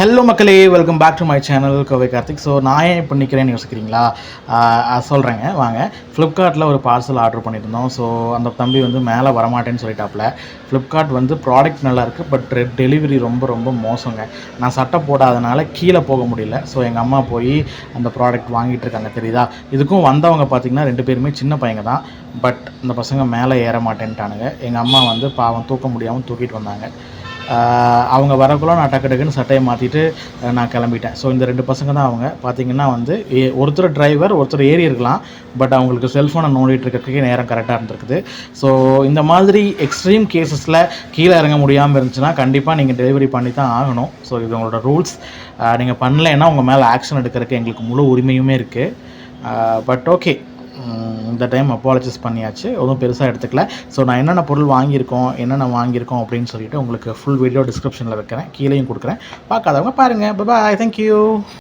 Hello மக்களே, welcome back to my channel Kovai Karthik. So நான் ஏன் இப்போ நிற்கிறேன்னு யோசிக்கிறீங்களா? சொல்கிறேங்க வாங்க. ஃப்ளிப்கார்ட்டில் ஒரு பார்சல் ஆர்டர் பண்ணியிருந்தோம். ஸோ அந்த தம்பி வந்து மேலே வரமாட்டேன்னு சொல்லிட்டாப்புல. ஃப்ளிப்கார்ட் வந்து ப்ராடக்ட் நல்லாயிருக்கு, பட் டெலிவரி ரொம்ப ரொம்ப மோசங்க. நான் சட்டை போடாதனால கீழே போக முடியல. ஸோ எங்கள் அம்மா போய் அந்த ப்ராடக்ட் வாங்கிட்டு இருக்காங்க, தெரியுதா? இதுக்கும் வந்தவங்க பார்த்திங்கன்னா 2 பேருமே சின்ன பையங்க தான். பட் இந்த பசங்க மேலே ஏற மாட்டேன்ட்டானுங்க. எங்கள் அம்மா வந்து பாவம் தூக்க முடியாமல் தூக்கிட்டு வந்தாங்க. அவங்க வரக்குள்ள நான் டக்கு டக்குன்னு சட்டையை மாற்றிட்டு நான் கிளம்பிட்டேன். ஸோ இந்த 2 பசங்க தான் அவங்க. பார்த்திங்கன்னா வந்து ஒருத்தர் டிரைவர், ஒருத்தர் ஏறி இருக்கலாம். பட் அவங்களுக்கு செல்ஃபோனை நோண்டிகிட்டு இருக்கிறதுக்கே நேரம் கரெக்டாக இருந்திருக்குது. ஸோ இந்த மாதிரி எக்ஸ்ட்ரீம் கேசஸில் கீழே இறங்க முடியாமல் இருந்துச்சுன்னா கண்டிப்பாக நீங்கள் டெலிவரி பண்ணி தான் ஆகணும். ஸோ இது உங்களோட ரூல்ஸ். நீங்கள் பண்ணலைன்னா உங்கள் மேலே ஆக்ஷன் எடுக்கிறதுக்கு எங்களுக்கு முழு உரிமையுமே இருக்குது. பட் ஓகே, இந்த டைம் அப்பாலஜைஸ் பண்ணியாச்சு, எதுவும் பெருசாக எடுத்துக்கல. ஸோ நான் என்னென்ன பொருள் வாங்கியிருக்கோம் அப்படின்னு சொல்லிட்டு உங்களுக்கு ஃபுல் வீடியோ டிஸ்கிரிப்ஷனில் வைக்கிறேன், கீழேயும் கொடுக்குறேன். பார்க்காதவங்க பாருங்கள். பாய், தேங்க்யூ.